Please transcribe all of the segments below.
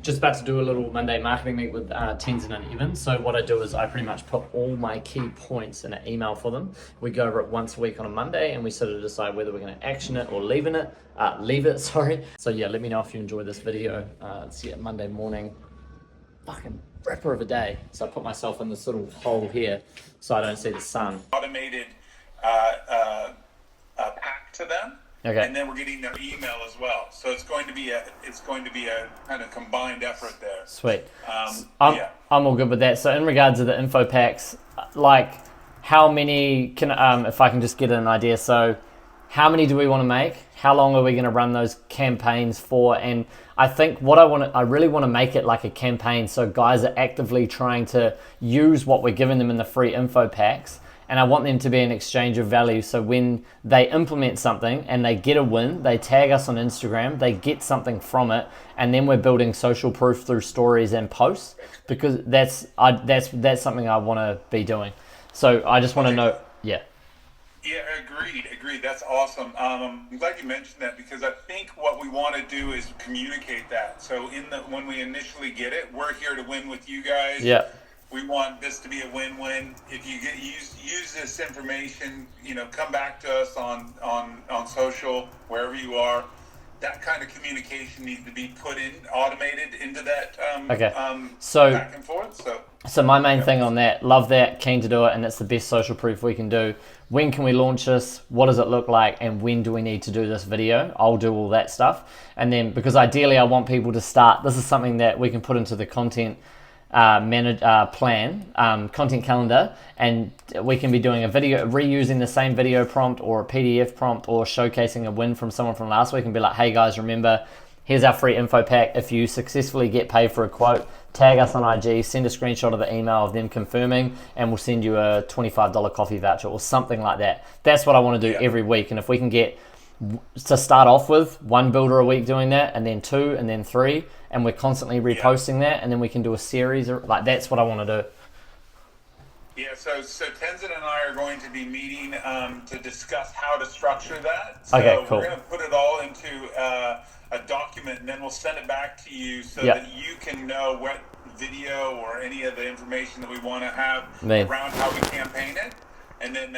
just about to do a little Monday marketing meet with Tenzin and Evan. So what I do is I pretty much put all my key points in an email for them. We go over it once a week on a Monday, and we sort of decide whether we're going to action it or leave it. Sorry. So yeah, let me know if you enjoy this video. It's Monday morning. Fucking ripper of a day. So I put myself in this little hole here so I don't see the sun. Automated pack to them. Okay. And then we're getting their email as well. So it's going to be a kind of combined effort there. Sweet. I'm all good with that. So in regards to the info packs, like how many can if I can just get an idea. So how many do we want to make? How long are we going to run those campaigns for? And I think I really want to make it like a campaign so guys are actively trying to use what we're giving them in the free info packs. And I want them to be an exchange of value. So when they implement something and they get a win, they tag us on Instagram, they get something from it, and then we're building social proof through stories and posts, because that's something I want to be doing. So I just want to know, yeah. Yeah, agreed. That's awesome. I'm glad you mentioned that, because I think what we want to do is communicate that. So when we initially get it, we're here to win with you guys. Yeah. We want this to be a win-win. If you use this information, come back to us on social, wherever you are. That kind of communication needs to be automated into that so back and forth. So my main thing on that, love that, keen to do it, and it's the best social proof we can do. When can we launch this? What does it look like? And when do we need to do this video? I'll do all that stuff. And then, because ideally I want people to start, this is something that we can put into the content content calendar, and we can be doing a video, reusing the same video prompt or a PDF prompt, or showcasing a win from someone from last week and be like, hey guys, remember, here's our free info pack. If you successfully get paid for a quote, tag us on IG, send a screenshot of the email of them confirming, and we'll send you a $25 coffee voucher or something like that. That's what I want to do every week. And if we can get to start off with one builder a week doing that, and then 2, and then 3, and we're constantly reposting that, and then we can do a series, or like, that's what I want to do. Yeah, so Tenzin and I are going to be meeting to discuss how to structure that. So okay, cool. We're going to put it all into a document, and then we'll send it back to you so that you can know what video or any of the information that we want to have around how we campaign it. And then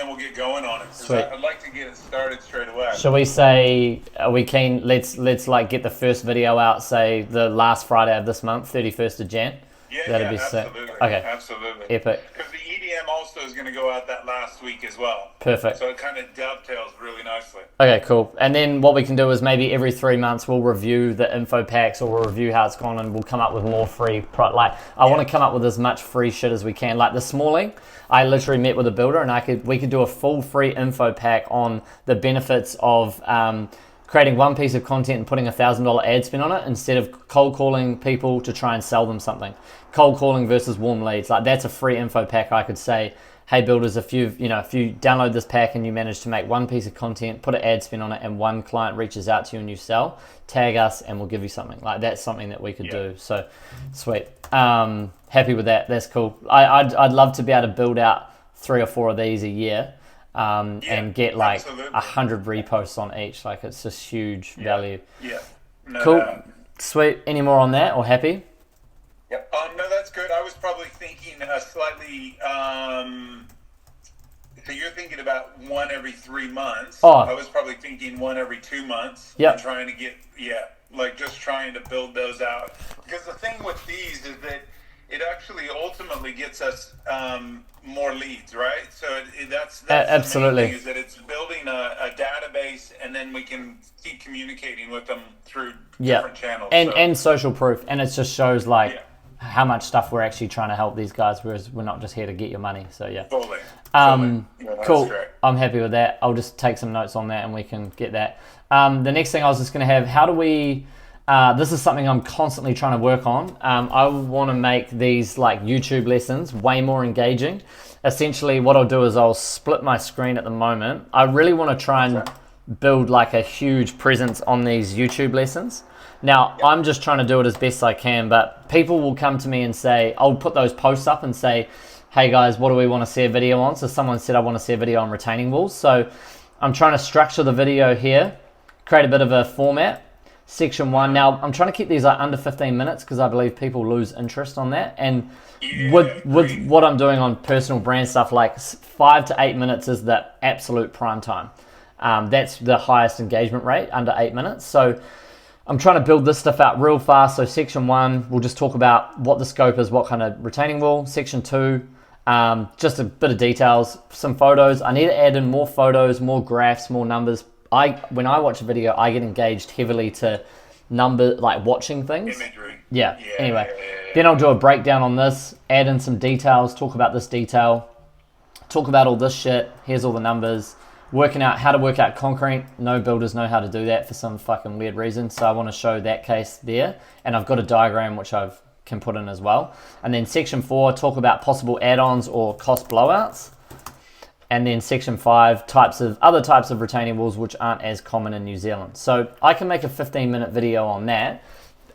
we'll get going on it. Sweet. I'd like to get it started straight away. Shall we say, are we keen? Let's like get the first video out, say the last Friday of this month, 31st of Jan. That'd be absolutely. Sick. Okay. Absolutely. Epic. Because the EDM also is going to go out that last week as well. Perfect. So it kind of dovetails really nicely. Okay, cool. And then what we can do is maybe every 3 months we'll review the info packs, or we'll review how it's gone, and we'll come up with more free I want to come up with as much free shit as we can. Like this morning, I literally met with a builder, and we could do a full free info pack on the benefits of creating one piece of content and putting $1,000 ad spend on it, instead of cold calling people to try and sell them something. Cold calling versus warm leads. Like, that's a free info pack. I could say, hey builders, if you download this pack and you manage to make one piece of content, put an ad spend on it, and one client reaches out to you and you sell, tag us and we'll give you something. Like, that's something that we could do. So sweet. Happy with that. That's cool. I'd love to be able to build out 3 or 4 of these a year. And get like 100 reposts on each. Like, it's just huge value. Yeah. No, cool. Sweet. Any more on that, or happy? Yep. No, that's good. I was probably thinking slightly. So you're thinking about 1 every 3 months. Oh. I was probably thinking 1 every 2 months. Yeah. Trying to get just trying to build those out. Because the thing with these is that it actually ultimately gets us more leads, right? So that's absolutely. The main thing, is that it's building a database, and then we can keep communicating with them through different channels. And social proof, and it just shows how much stuff we're actually trying to help these guys, whereas we're not just here to get your money. So yeah. Totally. Cool. I'm happy with that. I'll just take some notes on that, and we can get that. The next thing I was just going to have, how do we... this is something I'm constantly trying to work on. I want to make these like YouTube lessons way more engaging. Essentially, what I'll do is I'll split my screen at the moment. I really want to try and build like a huge presence on these YouTube lessons. Now, I'm just trying to do it as best I can, but people will come to me and say, I'll put those posts up and say, hey guys, what do we want to see a video on? So someone said, I want to see a video on retaining walls. So I'm trying to structure the video here, create a bit of a format, section 1. Now, I'm trying to keep these like under 15 minutes because I believe people lose interest on that. And with what I'm doing on personal brand stuff, like 5 to 8 minutes is the absolute prime time. That's the highest engagement rate, under 8 minutes. So I'm trying to build this stuff out real fast. So section 1, we'll just talk about what the scope is, what kind of retaining wall. Section 2, just a bit of details, some photos. I need to add in more photos, more graphs, more numbers. When I watch a video, I get engaged heavily to number, like watching things. Imagery. Yeah. Anyway, then I'll do a breakdown on this, add in some details, talk about this detail, talk about all this shit. Here's all the numbers. Working out how to work out concrete. No builders know how to do that for some fucking weird reason. So I want to show that case there. And I've got a diagram which I can put in as well. And then section 4, talk about possible add-ons or cost blowouts. And then section 5, other types of retaining walls which aren't as common in New Zealand. So I can make a 15-minute video on that.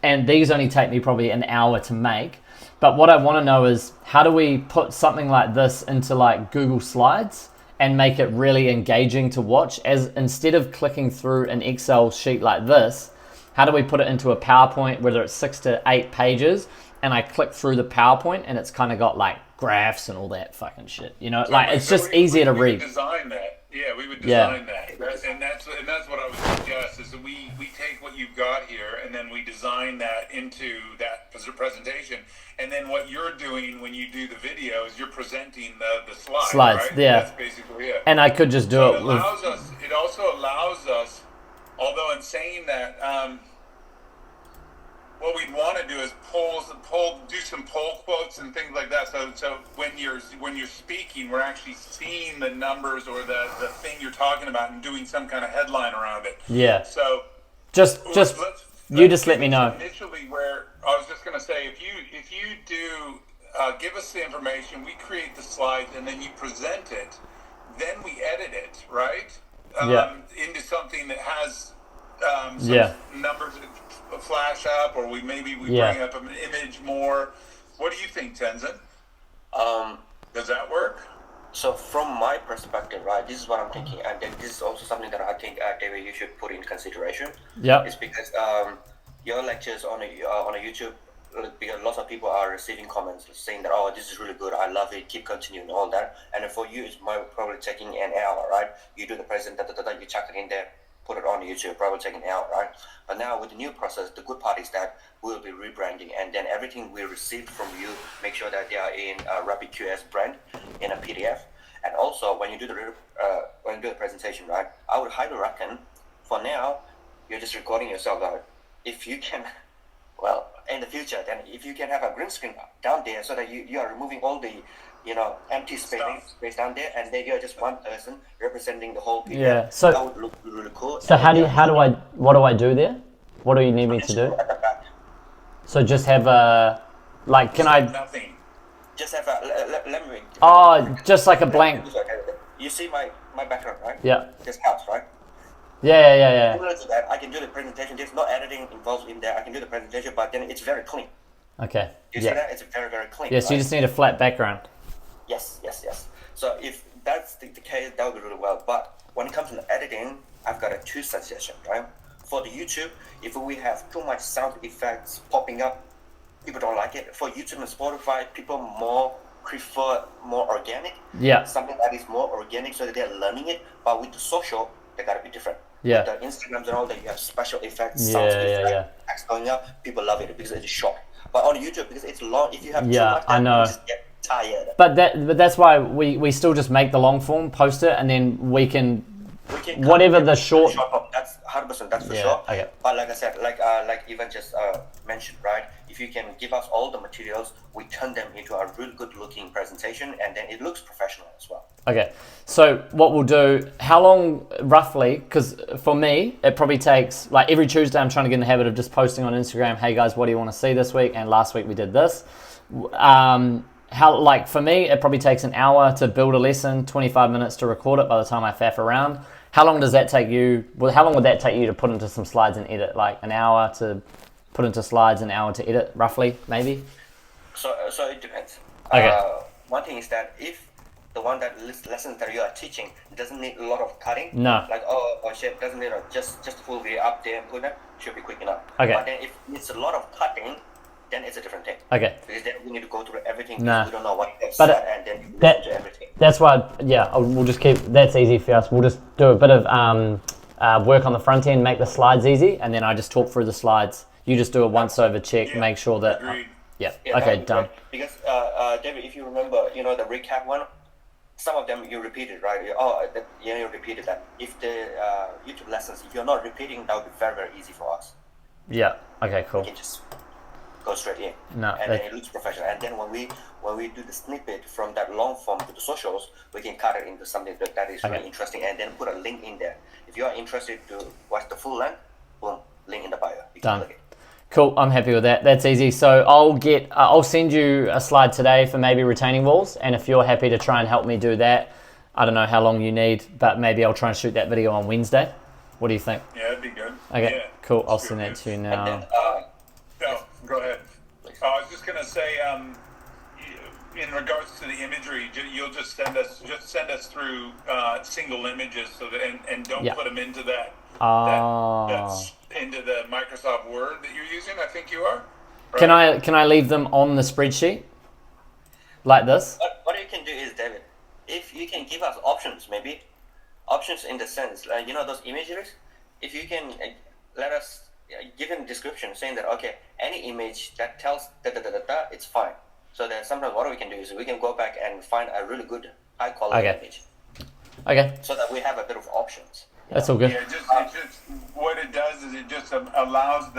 And these only take me probably an hour to make. But what I want to know is, how do we put something like this into like Google Slides and make it really engaging to watch? As instead of clicking through an Excel sheet like this, how do we put it into a PowerPoint, whether it's 6 to 8 pages, and I click through the PowerPoint and it's kind of got like graphs and all that fucking shit, you know? Like, it's just easier to read. We would design that. Yeah, we would design that. And that's what I would suggest, is that we take what you've got here and then we design that into that presentation. And then what you're doing when you do the video is you're presenting the slides, right? Yeah. That's basically it. And I could just do it with... It also allows us, although in saying that, what we'd want to do is do some poll quotes and things like that. So when you're speaking, we're actually seeing the numbers or the thing you're talking about and doing some kind of headline around it. Yeah. So just let me know. Initially, where I was just going to say, if you do give us the information, we create the slides, and then you present it, then we edit it, right? Into something that has some numbers that flash up, or we bring up an image more. What do you think, Tenzin? Does that work? So from my perspective, right, this is what I'm thinking, and this is also something that I think, David, you should put in consideration. Yeah. It's because your lectures on a YouTube, because lots of people are receiving comments saying that, oh, this is really good, I love it, keep continuing, all that. And for you, it's probably taking an hour, right? You do the present, you chuck it in there, put it on YouTube, probably take an hour, right? But now with the new process, the good part is that we'll be rebranding, and then everything we received from you, make sure that they are in a RapidQS brand in a PDF. And also, when you do the presentation, right, I would highly recommend, for now, you're just recording yourself out. If you can, well, in the future, then if you can have a green screen down there, so that you are removing all the empty space down there, and then you're just one person representing the whole PDF. Yeah, so that would look really cool. So what do I do there? What do you need me to do? So just have nothing. Just have a, let me... Oh, just like a blank... You see my background, right? Yeah. This house, right? Yeah. Similar to that, I can do the presentation. There's no editing involved in there. I can do the presentation, but then it's very clean. Okay. You see that? It's very, very clean. Yes, you just need a flat background. Yes. So if that's the case, that would be really well. But when it comes to editing, I've got two suggestions, right? For the YouTube, if we have too much sound effects popping up, people don't like it. For YouTube and Spotify, people prefer more organic. Yeah. Something that is more organic, so that they're learning it. But with the social, they gotta be different. Yeah. With the Instagrams and all that, you have special effects, sound effects, text going up. People love it because it's short. But on YouTube, because it's long, if you have too much, I know. You just get tired. But that's why we still just make the long form, post it, and then we can whatever the short. That's 100%. That's for Yeah, sure. okay. But like I said, like Ivan just mentioned, right? If you can give us all the materials, we turn them into a really good looking presentation, and then it looks professional as well. Okay, so what we'll do, how long roughly, because for me, it probably takes, like every Tuesday I'm trying to get in the habit of just posting on Instagram, hey guys, what do you want to see this week? And last week we did this. For me, it probably takes an hour to build a lesson, 25 minutes to record it by the time I faff around. How long does that take you? Well, how long would that take you to put into some slides and edit? Like an hour to put into slides, an hour to edit, roughly, maybe? So it depends. Okay. One thing is that if the one that lessons that you are teaching doesn't need a lot of cutting. No. Like shit doesn't need just full video up there and put that should be quick enough. Okay. But then if it's a lot of cutting, then it's a different thing. Okay. Because then we need to go through everything. Nah. We don't know what they've But said, and then listen to everything. That's why, we'll just keep, that's easy for us. We'll just do a bit of work on the front end, make the slides easy, and then I just talk through the slides. You just do a once over check, make sure that, okay, done. Because, David, if you remember, the recap one, some of them you repeated, right? You repeated that. If the YouTube lessons, if you're not repeating, that would be very, very easy for us. Yeah, okay, cool. We can just go straight in. No, and then it looks professional. And then when we do the snippet from that long form to the socials, we can cut it into something that is really interesting, and then put a link in there. If you are interested to watch the full length, boom, link in the bio. You can click it. Cool, I'm happy with that. That's easy. So I'll send you a slide today for maybe retaining walls, and if you're happy to try and help me do that, I don't know how long you need, but maybe I'll try and shoot that video on Wednesday. What do you think? Yeah, that'd be good. Okay, yeah, cool. I'll send that to you now. And then, no, go ahead. I was just gonna say, in regards to the imagery, you'll just send us through single images, so that and don't put them into that's into the Microsoft Word that you're using. I think you are. Right? Can I leave them on the spreadsheet like this? What you can do is, David, if you can give us options, maybe options in the sense, those images. If you can let us give them a description saying that any image that tells it's fine. So then sometimes what we can do is we can go back and find a really good high quality image. Okay. So that we have a bit of options. That's all good. Yeah, just what it does is it just allows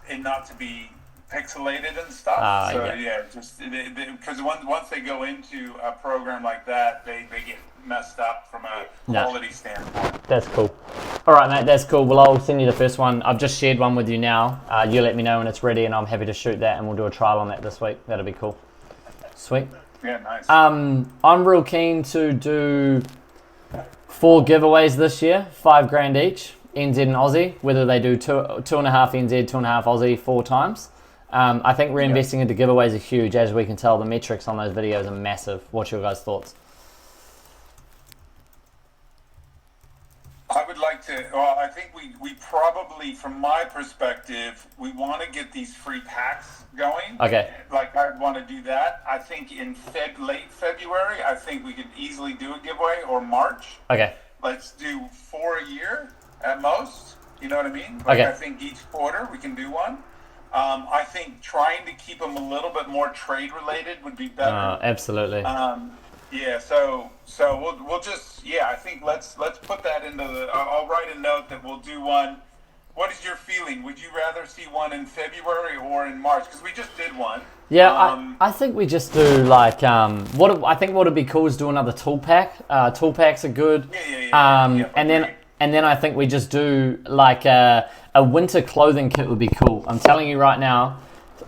it not to be pixelated and stuff. Because once they go into a program like that, they get messed up from a quality standpoint. That's cool. All right, mate, that's cool. Well, I'll send you the first one. I've just shared one with you now. You let me know when it's ready, and I'm happy to shoot that, and we'll do a trial on that this week. That'll be cool. Sweet. Yeah, nice. I'm real keen to do 4 giveaways this year, $5,000 each, NZ and Aussie, whether they do 2.5 NZ, 2.5 Aussie 4 times. I think reinvesting into giveaways are huge. As we can tell, the metrics on those videos are massive. What's your guys' thoughts? I would like to, I think we probably, from my perspective, we want to get these free packs going. Okay. Like, I want to do that. I think in late February, I think we could easily do a giveaway, or March. Okay. Let's do 4 a year at most. You know what I mean? Like, I think each quarter we can do one. I think trying to keep them a little bit more trade related would be better. Absolutely. So we'll just I think let's put that into the. I'll write a note that we'll do one. What is your feeling? Would you rather see one in February or in March? Because we just did one. Yeah, I think we just do like I think what would be cool is do another tool pack. Tool packs are good. And then I think we just do like a winter clothing kit would be cool. I'm telling you right now,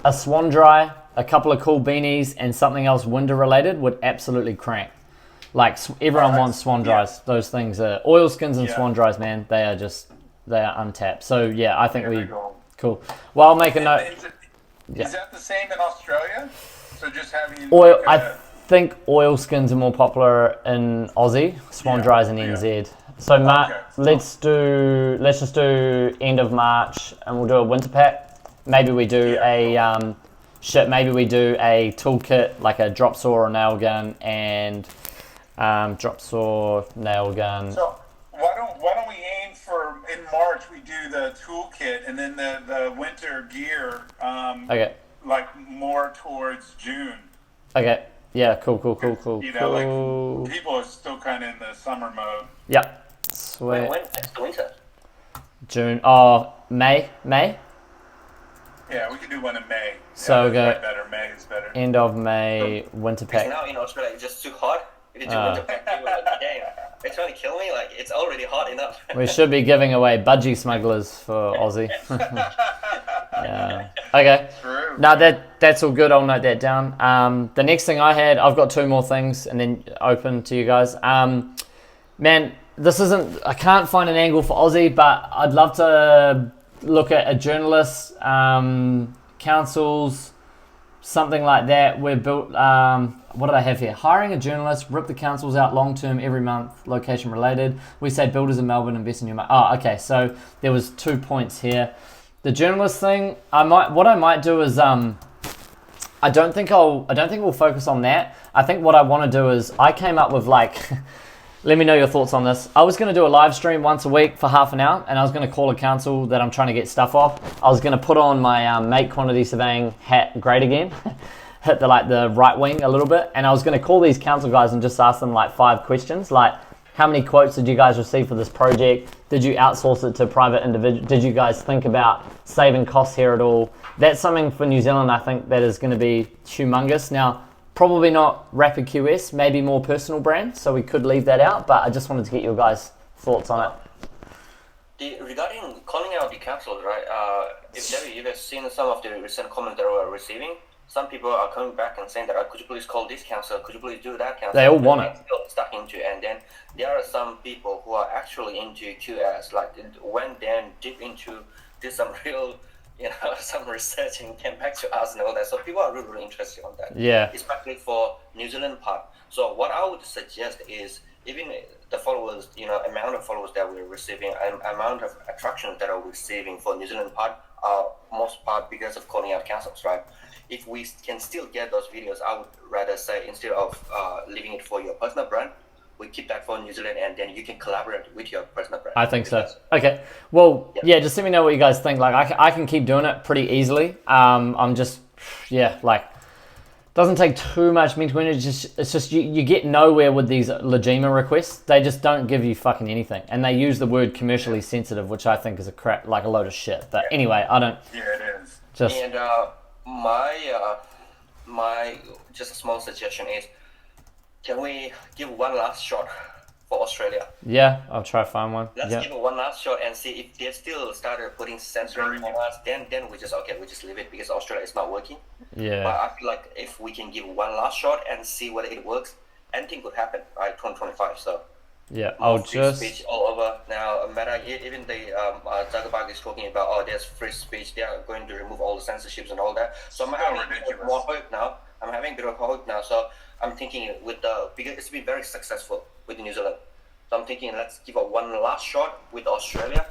a swan dry, a couple of cool beanies, and something else winter related would absolutely crank. Like everyone wants swan dries. Those things are oil skins and swan dries, man. They are untapped. So I think cool. Well, I'll make a note. Is that the same in Australia? So just having oil. I think oil skins are more popular in Aussie. Swan dries in NZ. So let's just do end of March, and we'll do a winter pack. Maybe we do maybe we do a toolkit, like a drop saw or nail gun, and drop saw, nail gun. So why don't we aim for in March we do the toolkit, and then the winter gear like more towards June. Okay. Yeah, cool. You know, like people are still kind of in the summer mode. Yep. Sweet. When's the winter? June. Oh, May. Yeah, we can do one in May. So go better. May is better. End of May, winter pack. Now in Australia it's just too hot. If you do winter pack, people are like, damn, they're trying to kill me. Like, it's already hot enough. We should be giving away budgie smugglers for Aussie. Yeah. Okay. True. No, that's all good. I'll note that down. The next thing I've got 2 more things, and then open to you guys. Man, I can't find an angle for Aussie, but I'd love to look at a journalist, councils, something like that. We're built. What did I have here? Hiring a journalist, rip the councils out long term every month, location related. We say builders in Melbourne invest in your money. Oh, okay. So there was 2 points here. The journalist thing. What I might do is I don't think we'll focus on that. I think what I want to do is I came up with like. Let me know your thoughts on this. I was going to do a live stream once a week for half an hour, and I was going to call a council that I'm trying to get stuff off. I was going to put on my make quantity surveying hat great again, hit the right wing a little bit, and I was going to call these council guys and just ask them like 5 questions, like how many quotes did you guys receive for this project? Did you outsource it to private individual? Did you guys think about saving costs here at all? That's something for New Zealand I think that is going to be humongous. Now, probably not Rapid QS, maybe more personal brand, so we could leave that out, but I just wanted to get your guys' thoughts on it. Regarding calling out the councils, right, if you've seen some of the recent comments that we're receiving, some people are coming back and saying that, could you please call this council, could you please do that council? They all want it. Still stuck into, and then there are some people who are actually into QS, like went then deep into, did some real some research and came back to us and all that. So people are really, really interested on that. Yeah. Especially for New Zealand part. So what I would suggest is even the followers, amount of followers that we're receiving, amount of attractions that are receiving for New Zealand part are most part because of calling out councils, right? If we can still get those videos, I would rather say instead of leaving it for your personal brand, we keep that for New Zealand, and then you can collaborate with your personal brand. I think so. Okay. Well, yeah, just let me know what you guys think. Like, I can keep doing it pretty easily. I'm just, doesn't take too much mental energy. It's just you get nowhere with these Legima requests. They just don't give you fucking anything. And they use the word commercially sensitive, which I think is a load of shit. But anyway, I don't. Yeah, it is. Just. And my just a small suggestion is, can we give one last shot for Australia? Yeah, I'll try to find one. Let's give it one last shot and see if they still started putting censoring on us. Then we just leave it because Australia is not working. Yeah. But I feel like if we can give one last shot and see whether it works, anything could happen, right? 2025. So yeah, I'll just free speech all over now. Meta, even the Zuckerberg is talking about there's free speech. They are going to remove all the censorships and all that. So I'm having a bit more hope now. So I'm thinking because it's been very successful with New Zealand. So I'm thinking let's give it one last shot with Australia,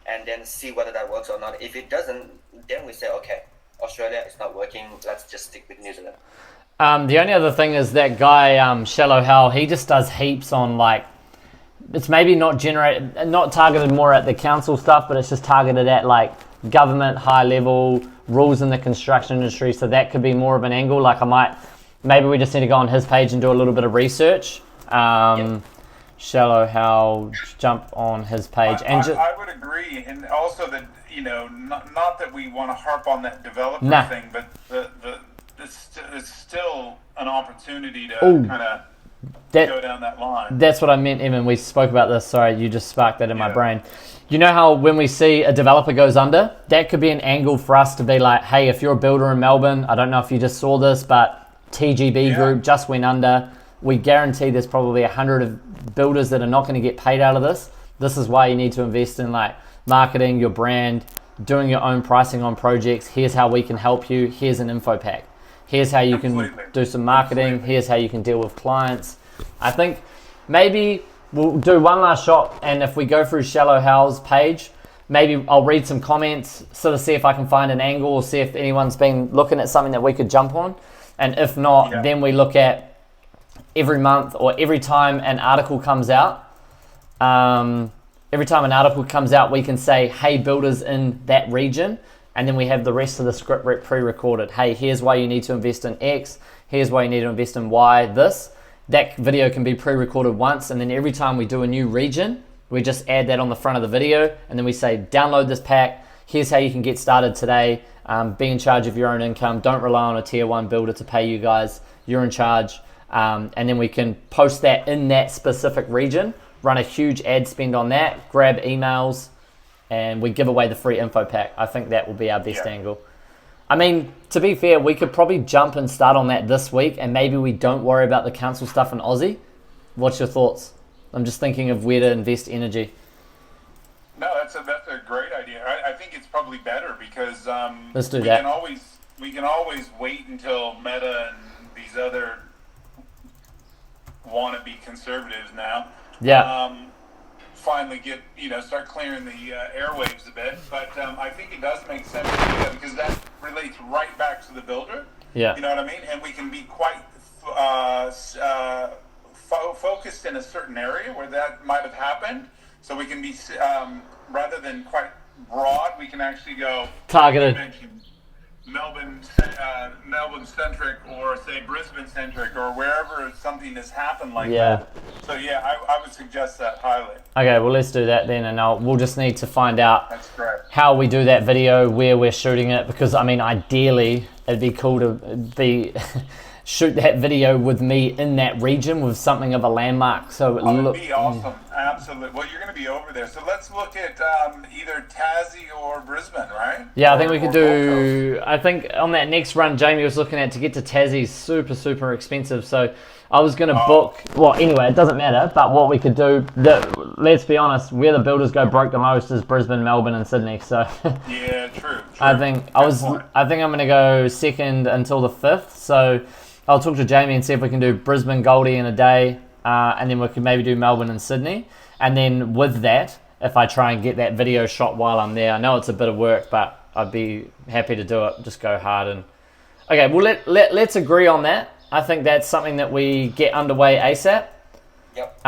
and then see whether that works or not. If it doesn't, then we say, okay, Australia is not working. Let's just stick with New Zealand. The only other thing is that guy, Shallow Hell, he just does heaps on it's maybe not targeted more at the council stuff, but it's just targeted at government, high level, rules in the construction industry. So that could be more of an angle. Maybe we just need to go on his page and do a little bit of research. Shallow Hell, jump on his page. I would agree. And also that, not that we want to harp on that developer thing, but it's still an opportunity to kind of go down that line. That's what I meant, Evan. We spoke about this. Sorry, you just sparked that in my brain. You know how when we see a developer goes under, that could be an angle for us to be like, hey, if you're a builder in Melbourne, I don't know if you just saw this, but TGB Group just went under. We guarantee there's probably 100 of builders that are not going to get paid out of this. This is why you need to invest in marketing, your brand, doing your own pricing on projects. Here's how we can help you. Here's an info pack. Here's how you can do some marketing. Here's how you can deal with clients. I think maybe we'll do one last shot, and if we go through Shallow Hell's page, maybe I'll read some comments, sort of see if I can find an angle or see if anyone's been looking at something that we could jump on. And if not, then we look at every month or every time an article comes out. We can say, hey, builders in that region. And then we have the rest of the script pre-recorded. Hey, here's why you need to invest in X. Here's why you need to invest in Y, this. That video can be pre-recorded once. And then every time we do a new region, we just add that on the front of the video. And then we say, download this pack. Here's how you can get started today. Be in charge of your own income. Don't rely on a tier 1 builder to pay you guys. You're in charge. And then we can post that in that specific region, run a huge ad spend on that, grab emails, and we give away the free info pack. I think that will be our best angle. I mean, to be fair, we could probably jump and start on that this week, and maybe we don't worry about the council stuff in Aussie. What's your thoughts? I'm just thinking of where to invest energy. No, that's a great idea. I think it's probably better because Let's do we that. can always we can always wait until Meta and these other wannabe conservatives now. Finally get, start clearing the airwaves a bit. But I think it does make sense to do that because that relates right back to the builder. Yeah. You know what I mean? And we can be quite focused in a certain area where that might have happened. So we can be, rather than quite broad, we can actually go targeted. Melbourne centric, or say Brisbane centric, or wherever something has happened like Yeah. that. So I would suggest that highly. Okay, well let's do that then, and we'll just need to find out That's correct. how we do that video, where we're shooting it, because I mean ideally it'd be cool to be shoot that video with me in that region with something of a landmark. So it would be awesome. Absolutely. Well, you're going to be over there, so let's look at either Tassie or Brisbane, right? Yeah, I think we could do. I think on that next run, Jamie was looking at to get to Tassie is super expensive. So I was going to book. Well, anyway, it doesn't matter. But what we could do, let's be honest, where the builders go broke the most is Brisbane, Melbourne, and Sydney. So yeah, true. I think I'm going to go second until the 5th. So I'll talk to Jamie and see if we can do Brisbane, Goldie in a day. And then we could maybe do Melbourne and Sydney. And then with that, if I try and get that video shot while I'm there, I know it's a bit of work, but I'd be happy to do it. Just go hard. And okay, well, let's agree on that. I think that's something that we get underway ASAP. Yep.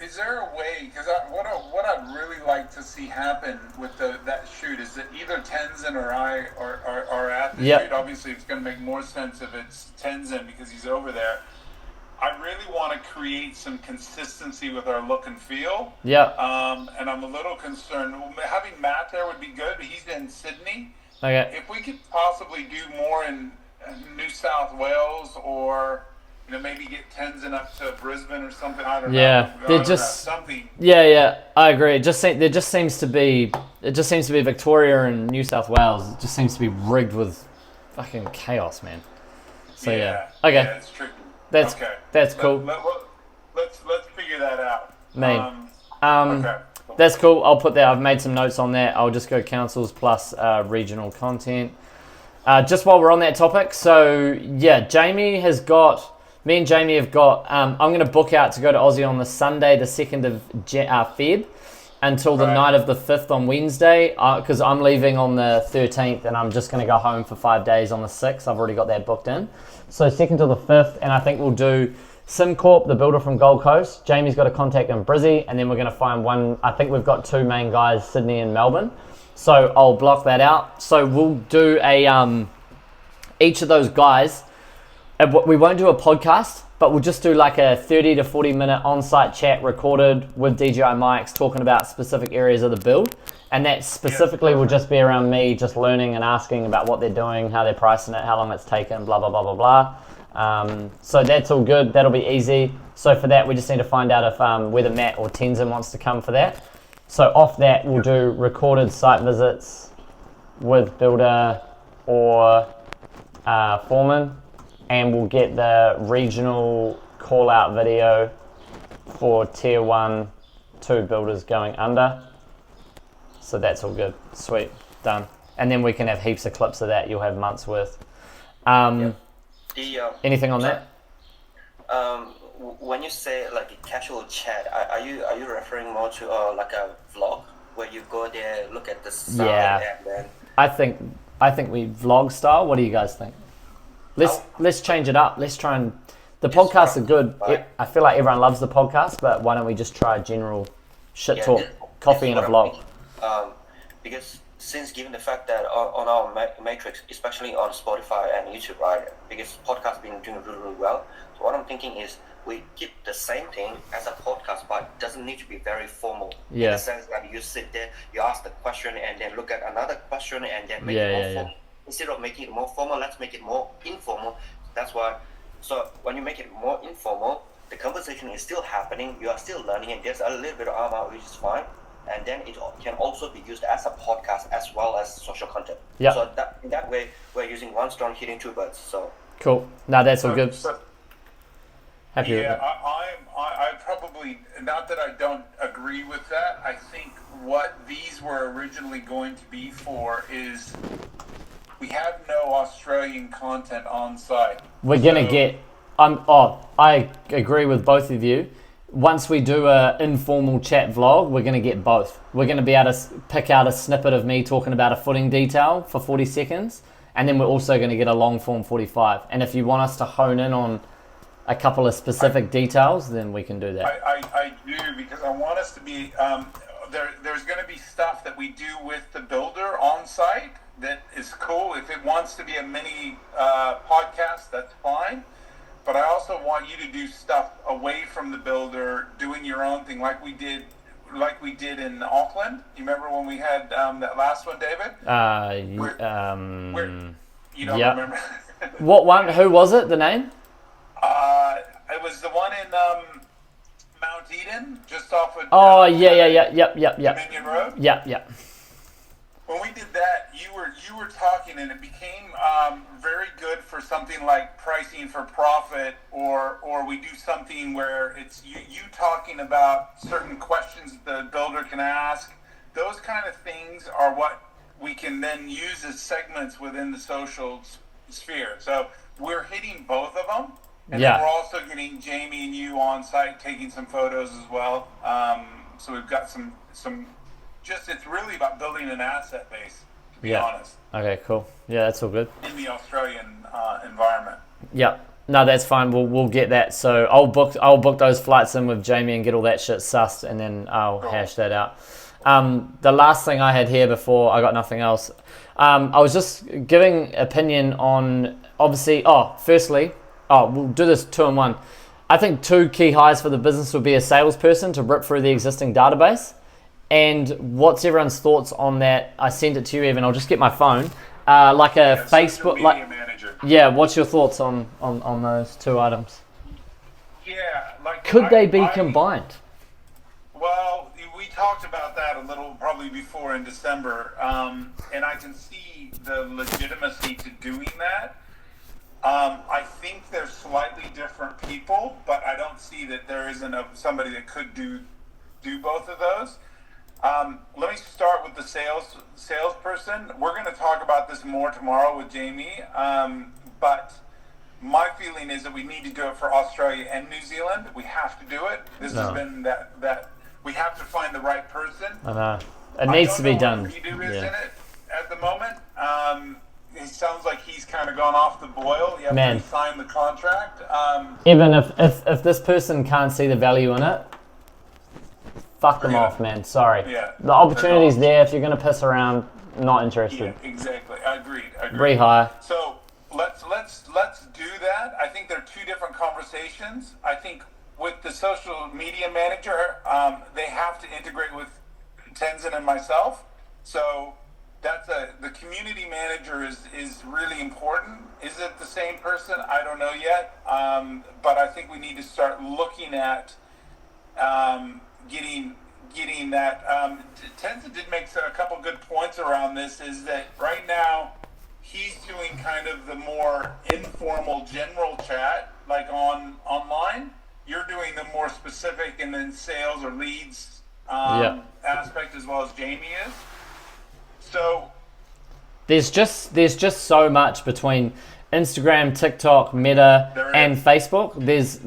Is there a way, because what I'd really like to see happen with that shoot is that either Tenzin or I are at the shoot. Obviously, it's going to make more sense if it's Tenzin because he's over there. I really want to create some consistency with our look and feel. Yeah. And I'm a little concerned. Having Matt there would be good, but he's in Sydney. Okay. If we could possibly do more in New South Wales, or maybe get Tenzin up to Brisbane or something. I don't know. Yeah. Something. Yeah. I agree. There just seems to be Victoria and New South Wales. It just seems to be rigged with fucking chaos, man. So yeah. Okay. Yeah, it's tricky. That's cool. Let's figure that out. Okay. That's cool. I'll put that. I've made some notes on that. I'll just go councils plus regional content. Just while we're on that topic, so yeah, me and Jamie have got. I'm going to book out to go to Aussie on the Sunday, the 2nd of Feb, until the night of the 5th on Wednesday, because I'm leaving on the 13th, and I'm just going to go home for 5 days on the 6th. I've already got that booked in. So 2nd to the 5th, and I think we'll do SimCorp, the builder from Gold Coast. Jamie's got a contact in Brizzy, and then we're going to find one. I think we've got 2 main guys, Sydney and Melbourne. So I'll block that out. So we'll do each of those guys. We won't do a podcast, but we'll just do like a 30 to 40 minute on-site chat recorded with DJI mics talking about specific areas of the build. And that specifically will just be around me just learning and asking about what they're doing, how they're pricing it, how long it's taken, blah, blah, blah, blah, blah. So that's all good. That'll be easy. So for that, we just need to find out if whether Matt or Tenzin wants to come for that. So off that, we'll do recorded site visits with builder or foreman, and we'll get the regional call-out video for tier 1, 2 builders going under. So that's all good. Sweet. Done. And then we can have heaps of clips of that. You'll have months worth. Anything on that? When you say like a casual chat, are you referring more to like a vlog where you go there, look at the site, and then? I think we vlog style. What do you guys think? Let's change it up. Let's try and the podcasts are good. I feel like everyone loves the podcast, but why don't we just try a general shit talk, coffee and a vlog? Because since given the fact that on our matrix, especially on Spotify and YouTube, right, because podcast been doing really well. So what I'm thinking is we keep the same thing as a podcast, but it doesn't need to be very formal. Yeah. In the sense that you sit there, you ask the question, and then look at another question, and then make it more formal. Instead of making it more formal, let's make it more informal. That's why. So when you make it more informal, the conversation is still happening. You are still learning, and there's a little bit of armor, which is fine. And then it can also be used as a podcast as well as social content. Yeah. So in that way, we're using one stone hitting 2 birds. So cool. No, that's all good. Happy with yeah, it. I probably, not that I don't agree with that. I think what these were originally going to be for is we we have no Australian content on site. We're gonna get. I agree with both of you. Once we do a informal chat vlog, we're gonna get both. We're gonna be able to pick out a snippet of me talking about a footing detail for 40 seconds, and then we're also gonna get a long form 45. And if you want us to hone in on a couple of specific details, then we can do that. I do, because I want us to be. There's going to be stuff that we do with the builder on site that is cool. If it wants to be a mini podcast, that's fine. But I also want you to do stuff away from the builder, doing your own thing, like we did in Auckland. You remember when we had that last one, David? You don't remember? What one? Who was it? The name? It was the one in Mount Eden, just off of. Yep. Dominion Road. Yep. When we did that, you were talking, and it became very good for something like pricing for profit, or we do something where it's you talking about certain questions the builder can ask. Those kind of things are what we can then use as segments within the social sphere. So we're hitting both of them. And then we're also getting Jamie and you on site taking some photos as well. So we've got some just, it's really about building an asset base, to be honest. Okay, cool. Yeah, that's all good. In the Australian environment. Yeah. No, that's fine. We'll get that. So I'll book those flights in with Jamie and get all that shit sussed, and then I'll hash that out. The last thing I had here before I got nothing else. I was just giving opinion on, obviously, firstly, we'll do this 2 in 1. I think 2 key hires for the business would be a salesperson to rip through the existing database. And what's everyone's thoughts on that? I sent it to you, Evan. I'll just get my phone. Like a Facebook, media manager. Yeah. What's your thoughts on those 2 items? Yeah, like could they be combined? Well, we talked about that a little probably before in December, and I can see the legitimacy to doing that. I think they're slightly different people, but I don't see that there isn't somebody that could do both of those. Let me start with the salesperson. We're going to talk about this more tomorrow with Jamie, but my feeling is that we need to do it for Australia and New Zealand. We have to do it. This has been that we have to find the right person. I know. It needs to be done. Redo is in it at the moment. It sounds like he's kind of gone off the boil. You have to sign the contract. Even if this person can't see the value in it, fuck them off, man. Sorry. Yeah, the opportunity's there. If you're going to piss around, not interested. Yeah, exactly. Agreed. Rehire. So let's do that. I think they're 2 different conversations. I think with the social media manager, they have to integrate with Tenzin and myself. So that's the community manager is really important. Is it the same person? I don't know yet. But I think we need to start looking at getting that. Tenzin did make a couple good points around this. Is that right now he's doing kind of the more informal general chat, like online. You're doing the more specific and then sales or leads aspect, as well as Jamie is. So there's just so much between Instagram, TikTok, Meta, and Facebook. There's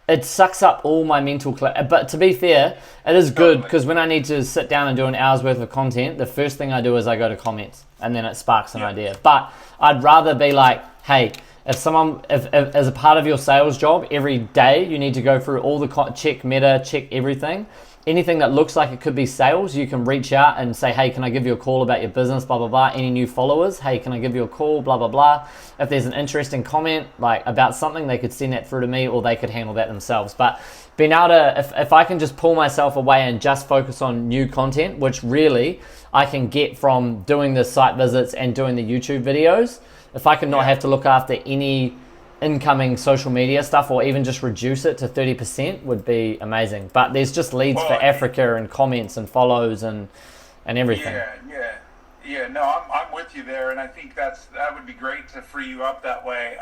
it sucks up all my mental but to be fair, it is good because when I need to sit down and do an hour's worth of content, the first thing I do is I go to comments, and then it sparks an idea. But I'd rather be like, hey, if as a part of your sales job every day you need to go through all the check Meta, check everything. Anything that looks like it could be sales, you can reach out and say, hey, can I give you a call about your business, blah, blah, blah. Any new followers? Hey, can I give you a call, blah, blah, blah. If there's an interesting comment like about something, they could send that through to me, or they could handle that themselves. But being able to, if I can just pull myself away and just focus on new content, which really I can get from doing the site visits and doing the YouTube videos, if I can not have to look after any incoming social media stuff, or even just reduce it to 30%, would be amazing. But there's just leads for Africa and comments and follows and everything. Yeah. No, I'm with you there, and I think that would be great to free you up that way.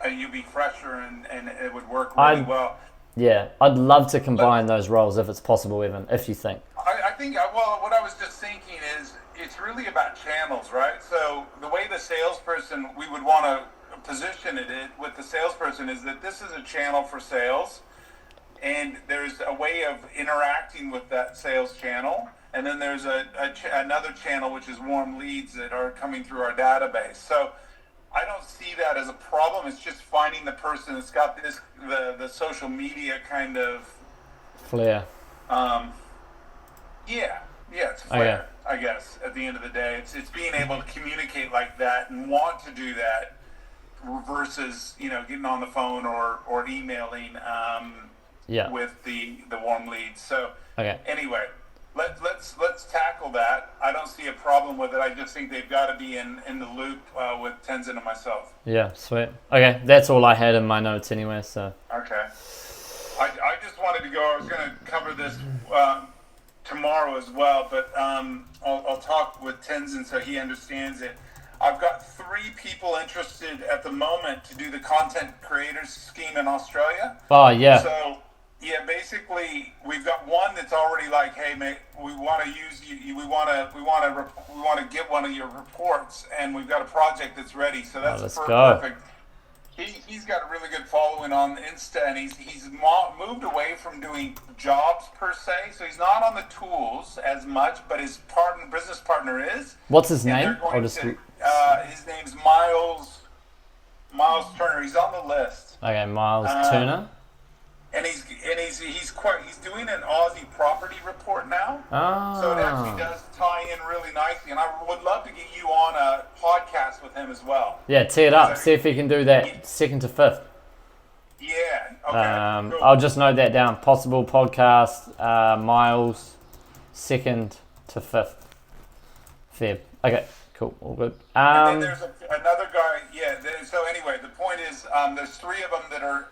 You'd be fresher, and it would work really well. Yeah, I'd love to combine those roles if it's possible, even if you think. I think. Well, what I was just thinking is it's really about channels, right? So the way the salesperson, we would want to position it with the salesperson is that this is a channel for sales, and there's a way of interacting with that sales channel, and then there's another channel which is warm leads that are coming through our database. So I don't see that as a problem. It's just finding the person that's got the social media kind of flair. It's flair. I guess at the end of the day, it's being able to communicate like that and want to do that versus getting on the phone or emailing with the warm leads. So anyway, let's tackle that. I don't see a problem with it. I just think they've got to be in the loop with Tenzin and myself. Yeah, sweet. Okay, that's all I had in my notes anyway. So okay, I just wanted to go. I was going to cover this tomorrow as well, but I'll talk with Tenzin so he understands it. I've got 3 people interested at the moment to do the content creators scheme in Australia. Oh yeah. So yeah, basically we've got one that's already like, hey mate, we want to use you. We want to get one of your reports, and we've got a project that's ready. So that's perfect. He's got a really good following on Insta, and he's moved away from doing jobs per se, so he's not on the tools as much, but his business partner is. What's his name? His name's Miles Turner. He's on the list. Okay, Miles Turner. And he's doing an Aussie property report now. So it actually does tie in really nicely, and I would love to get you on a podcast with him as well. Yeah, tee it up. See if he can do that 2nd to 5th. Yeah. Okay. Cool. I'll just note that down. Possible podcast, Miles, 2nd to 5th. Feb. Okay. Cool. All good. And then there's another guy. Yeah. So anyway, the point is, there's 3 of them that are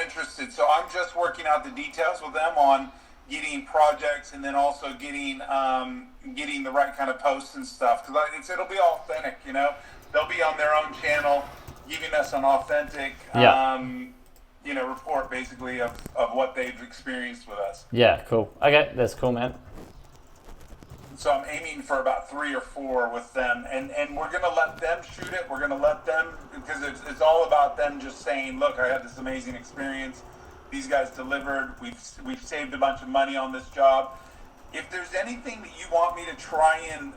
interested. So I'm just working out the details with them on getting projects, and then also getting the right kind of posts and stuff. Because it'll be authentic. They'll be on their own channel, giving us an authentic, report basically of what they've experienced with us. Yeah. Cool. Okay. That's cool, man. So I'm aiming for about 3 or 4 with them, and we're going to let them shoot it. We're going to let them, because it's all about them just saying, look, I had this amazing experience. These guys delivered. We've saved a bunch of money on this job. If there's anything that you want me to try and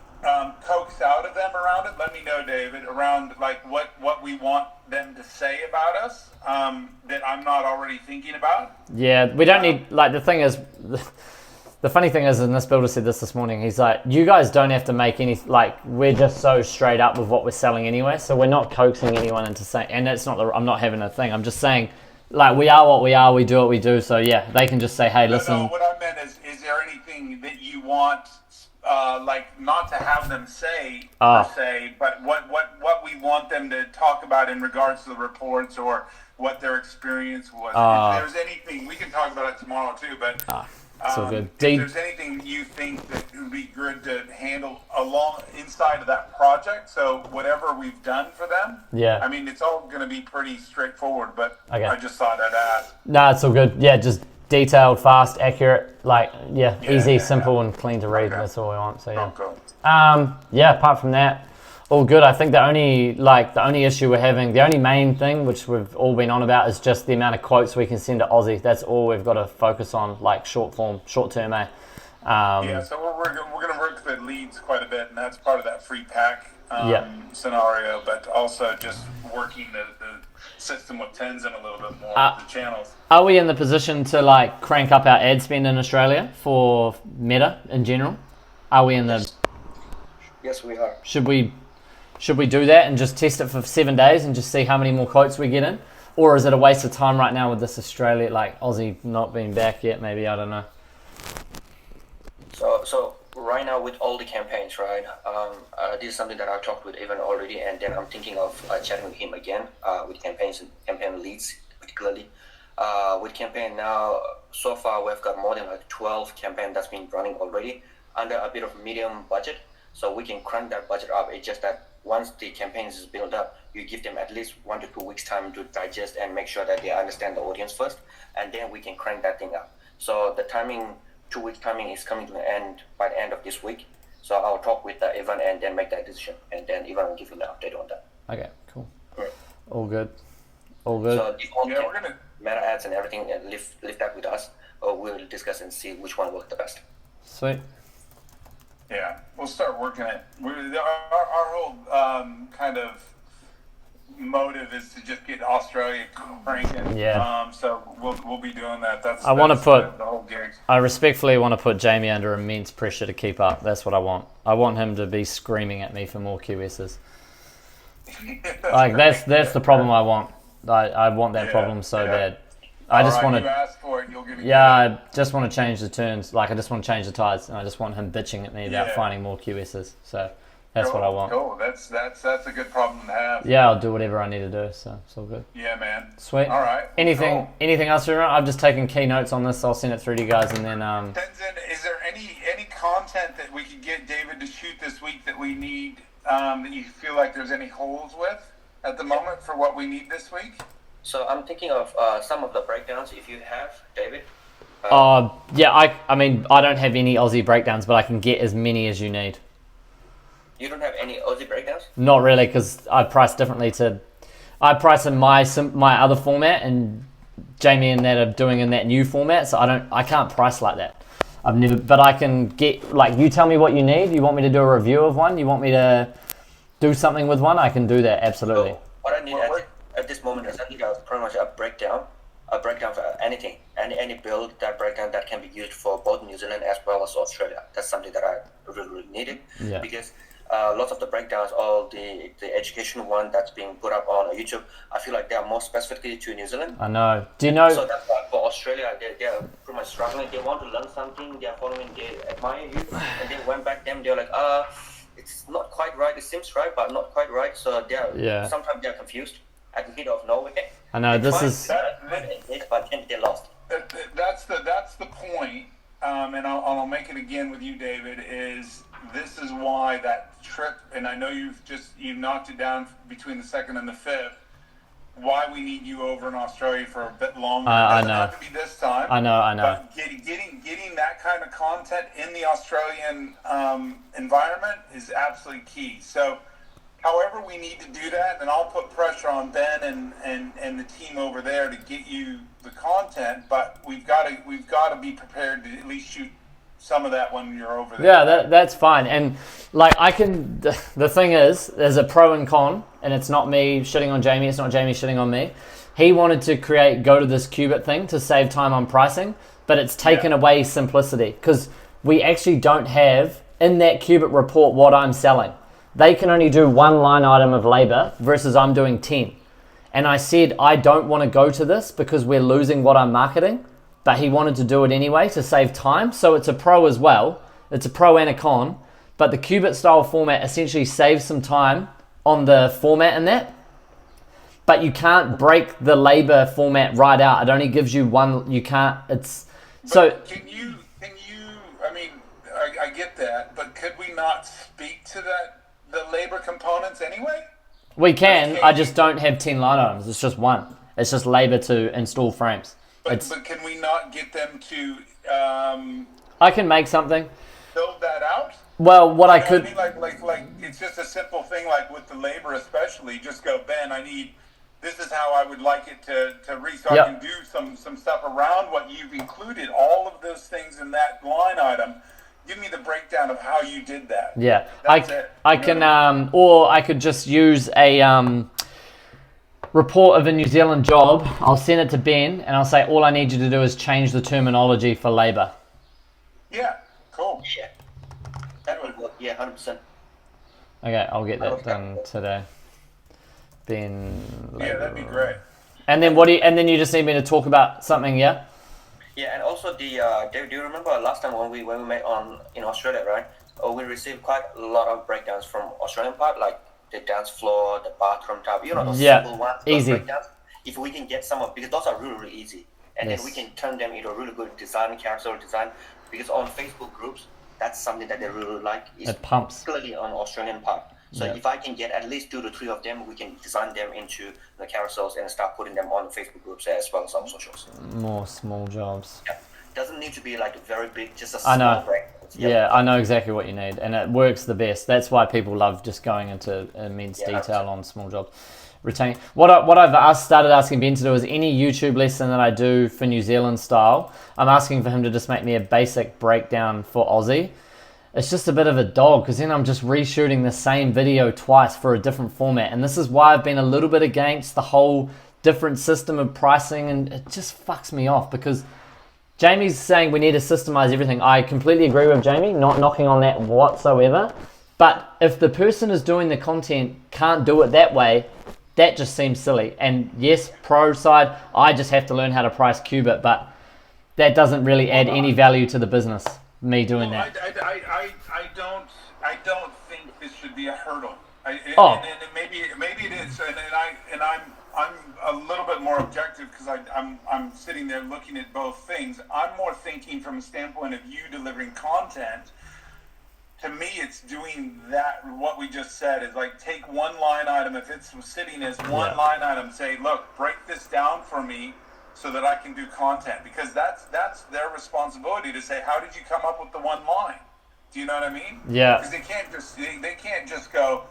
coax out of them around it, let me know, David, around like what we want them to say about us that I'm not already thinking about. Yeah, we don't need, like, the thing is... The funny thing is, and this builder said this morning, he's like, you guys don't have to make any, like, we're just so straight up with what we're selling anyway, so we're not coaxing anyone into saying, and it's not, I'm not having a thing, I'm just saying, like, we are what we are, we do what we do, so yeah, they can just say, hey, listen. No, what I meant is there anything that you want, like, not to have them say, per se, but what we want them to talk about in regards to the reports, or what their experience was. If there's anything, we can talk about it tomorrow too, but... So good. If there's anything you think that would be good to handle along inside of that project, so whatever we've done for them, I mean, it's all going to be pretty straightforward, but I just thought I'd ask. No, it's all good. Yeah, just detailed, fast, accurate, like, easy, simple, and clean to read. That's all we want, so yeah. Cool. Apart from that, all good. I think the only issue we're having, the only main thing which we've all been on about, is just the amount of quotes we can send to Aussie. That's all we've got to focus on, like short term, eh? So we're going to work the leads quite a bit, and that's part of that free pack scenario, but also just working the system with Tenzin a little bit more, the channels. Are we in the position to, like, crank up our ad spend in Australia for Meta in general? Are we in the... Yes, we are. Should we do that and just test it for 7 days and just see how many more quotes we get in? Or is it a waste of time right now with this Australia, like, Aussie not being back yet, maybe? I don't know. So right now with all the campaigns, right, this is something that I've talked with Evan already, and then I'm thinking of chatting with him again with campaigns and campaign leads particularly. With campaign now, so far we've got more than like 12 campaigns that's been running already under a bit of medium budget. So we can crank that budget up. It's just that once the campaigns is built up, you give them at least 1 to 2 weeks time to digest and make sure that they understand the audience first, and then we can crank that thing up. So the timing, 2 week timing, is coming to an end by the end of this week. So I'll talk with Evan and then make that decision, and then Evan will give you an update on that. Okay, cool. Right. All good. All good. So the all Yeah, we're gonna. meta ads and everything, and leave that with us, or we'll discuss and see which one works the best. Sweet. Yeah, we'll start working it. Our whole kind of motive is to just get Australia cranking. Yeah. So we'll be doing that. That's I want to put. the whole gig. I respectfully want to put Jamie under immense pressure to keep up. That's what I want. I want him to be screaming at me for more QSs. Like that's the problem I want. I want that problem so bad. I just want You to. ask for it, you'll get it. Yeah, I just want to change the turns. Like I just want to change the tides, and I just want him bitching at me about finding more QSs. So that's what I want. Cool. That's a good problem to have. Yeah, I'll do whatever I need to do. So it's all good. Yeah, man. Sweet. All right. Anything else, everyone? I've just taken key notes on this. I'll send it through to you guys, and then Tenzin, is there any content that we could get David to shoot this week that we need that you feel like there's any holes with at the moment for what we need this week? So I'm thinking of some of the breakdowns. If you have, David. yeah. I mean, I don't have any Aussie breakdowns, but I can get as many as you need. You don't have any Aussie breakdowns? Not really, because I price differently to. I price in my other format, and Jamie and that are doing in that new format, so I can't price like that. I've never, but I can get, like, you tell me what you need. You want me to do a review of one? You want me to do something with one? I can do that, absolutely. So what I need at this moment is I need pretty much a breakdown for anything, any build, that breakdown that can be used for both New Zealand as well as Australia. That's something that I really needed, because lots of the breakdowns, all the education one that's being put up on YouTube, I feel like they are more specifically to New Zealand. I know. Do you know? So that's why for Australia, they're pretty much struggling. They want to learn something. They're following. They admire you, and then went back them. They're like, it's not quite right. It seems right, but not quite right. So sometimes they're confused at the middle of nowhere. I know this is. But then they lost. That's the point, and I'll make it again with you, David. This is why that trip, and I know you've knocked it down between the 2nd and the 5th. Why we need you over in Australia for a bit longer. It doesn't have to be this time. I know. But getting that kind of content in the Australian environment is absolutely key. So, however we need to do that, and I'll put pressure on Ben and the team over there to get you the content. But we've got to be prepared to at least shoot some of that when you're over there. Yeah, that's fine. And like the thing is, there's a pro and con, and it's not me shitting on Jamie, it's not Jamie shitting on me. He wanted to go to this qubit thing to save time on pricing, but it's taken away simplicity, because we actually don't have in that qubit report what I'm selling. They can only do one line item of labor versus I'm doing 10. And I said, I don't want to go to this because we're losing what I'm marketing. But he wanted to do it anyway to save time. So it's a pro as well. It's a pro and a con. But the qubit style format essentially saves some time on the format in that. But you can't break the labor format right out. It only gives you one. You can't. It's but so. Can you? I mean, I get that. But could we not speak to the labor components anyway? We can. I just don't have 10 line items. It's just one. It's just labor to install frames. But can we not get them to? I can make something. Build that out. Well, what I could. I mean, like it's just a simple thing. Like with the labor, especially, just go, Ben. I need. This is how I would like it to read. So I can do some stuff around what you've included. All of those things in that line item. Give me the breakdown of how you did that. Yeah, That's it. I can, or I could just use a report of a New Zealand job. I'll send it to Ben, and I'll say all I need you to do is change the terminology for labour. Yeah, cool. Yeah, that would work. Yeah, 100%. Okay, I'll get that done today. Ben. Yeah, that'd be great. And then and then you just need me to talk about something, yeah? Yeah, and also David, do you remember last time when we met in Australia, right? We received quite a lot of breakdowns from Australian part, like the dance floor, the bathroom tub, those simple ones, those breakdowns. If we can get some of, because those are really, really easy, and then we can turn them into a really good design, carousel design, because on Facebook groups, that's something that they really like. It pumps. Particularly on Australian part. So if I can get at least 2 to 3 of them, we can design them into the carousels and start putting them on the Facebook groups as well as on socials. More small jobs. Yeah. Doesn't need to be like very big, just a small break. Yeah, I know exactly what you need, and it works the best. That's why people love just going into immense detail on small jobs. Retaining. What I've started asking Ben to do is any YouTube lesson that I do for New Zealand style, I'm asking for him to just make me a basic breakdown for Aussie. It's just a bit of a dog because then I'm just reshooting the same video twice for a different format. And this is why I've been a little bit against the whole different system of pricing, and it just fucks me off because Jamie's saying we need to systemize everything. I completely agree with Jamie, not knocking on that whatsoever. But if the person is doing the content can't do it that way, that just seems silly. And yes, pro side, I just have to learn how to price Qubit, but that doesn't really add any value to the business. Me doing that. I don't think this should be a hurdle. And maybe it is, and I'm a little bit more objective because I'm sitting there looking at both things. I'm more thinking from a standpoint of you delivering content. To me, it's doing that. What we just said is like take one line item. If it's sitting as one line item, say, look, break this down for me, so that I can do content, because that's their responsibility to say, how did you come up with the one line? Do you know what I mean? Yeah. Because they can't just go,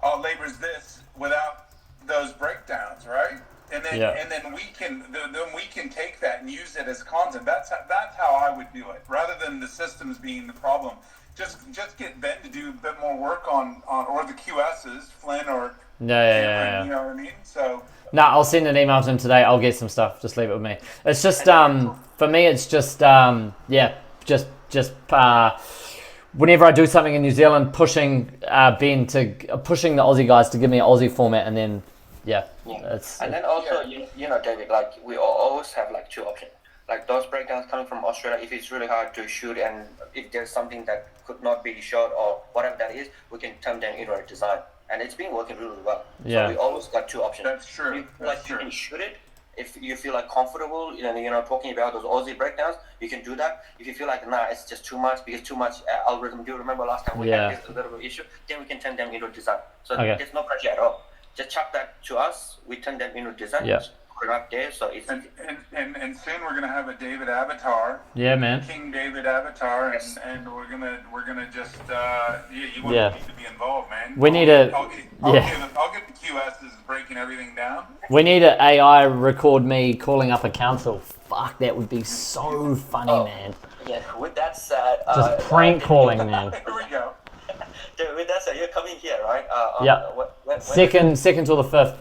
oh, labor's this without those breakdowns, right? And then we can take that and use it as content. That's how I would do it, rather than the systems being the problem. Just get Ben to do a bit more work on or the QSs, Flynn or yeah. You know what I mean? So. No, I'll send an email to him today. I'll get some stuff. Just leave it with me. It's just for me. It's just whenever I do something in New Zealand, pushing Ben to pushing the Aussie guys to give me an Aussie format, and then and then also you know, David, like we always have like two options. Like those breakdowns coming from Australia, if it's really hard to shoot and if there's something that could not be shot or whatever that is, we can turn them into a design. And it's been working really well. Yeah. So we always got two options. That's true. You can shoot it. If you feel like comfortable, you know, talking about those Aussie breakdowns, you can do that. If you feel like, nah, it's just too much because too much algorithm. Do you remember last time we had this little issue? Then we can turn them into design. So there's no pressure at all. Just chuck that to us. We turn them into design. Yeah. Put it up there. So it's and soon we're gonna have a David avatar. Yeah, man. King David avatar, and we're gonna just you want need to be involved, man. We need a I'll get the QSs breaking everything down. We need an AI record me calling up a council. Fuck, that would be so funny, man. Yeah, with that said, just prank calling, man. Here we go. Dude, with that said, you're coming here, right? Second till the 5th.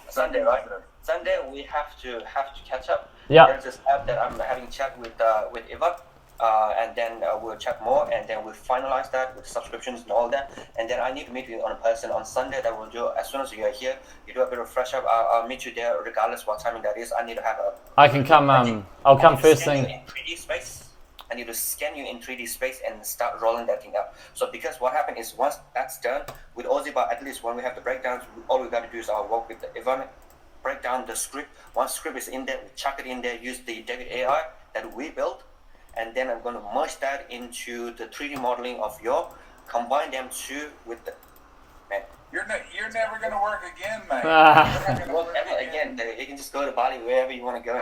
Sunday, right? Sunday we have to catch up. Yeah. There's this app that I'm having chat with Eva, and then we'll chat more, and then we'll finalize that with subscriptions and all that. And then I need to meet you in person on Sunday. That we'll do as soon as you are here. You do a bit of fresh up. I'll meet you there regardless what timing that is. I need to have a. I can come. I'll come first thing. In 3D space. I need to scan you in 3D space and start rolling that thing up. So because what happened is once that's done with Aussie, at least when we have the breakdowns, all we got to do is I'll work with the Evan, break down the script. Once script is in there, we chuck it in there, use the David AI that we built, and then I'm going to merge that into the 3D modeling of combine them two with the, man. You're never going to work again, man. Work ever again. You can just go to Bali wherever you want to go.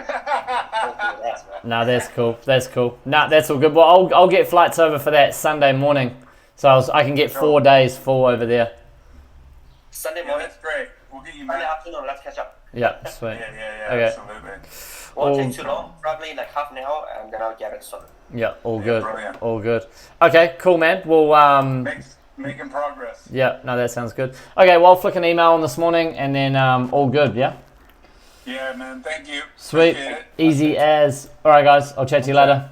No, that's cool. That's cool. No, that's all good. Well, I'll get flights over for that Sunday morning, so I can get 4 days full over there. Sunday morning. That's great. We'll get you. Sunday afternoon. Let's catch up. Yeah, sweet. Yeah. Okay. Absolutely. Won't take too long. Probably like half an hour, and then I'll get it sorted. Yeah, all good. Brilliant. All good. Okay, cool, man. Well, making progress. Yeah, no, that sounds good. Okay, well, I'll flick an email on this morning, and then all good, yeah? Yeah, man, thank you. Sweet. Easy as. All right, guys, I'll chat to you later.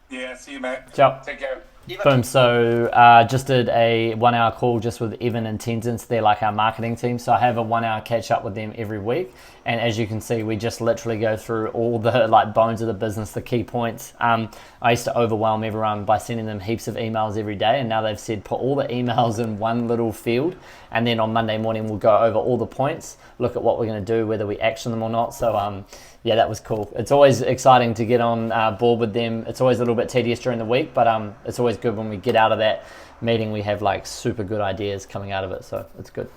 Yeah, see you, mate. Ciao. Take care. Boom. So just did a 1 hour call just with Evan and Tenzin. They're like our marketing team. So I have a 1 hour catch up with them every week. And as you can see, we just literally go through all the bones of the business, the key points. I used to overwhelm everyone by sending them heaps of emails every day. And now they've said, put all the emails in one little field. And then on Monday morning, we'll go over all the points, look at what we're going to do, whether we action them or not. So yeah, that was cool. It's always exciting to get on board with them. It's always a little bit tedious during the week, but it's always good when we get out of that meeting. We have super good ideas coming out of it, so it's good.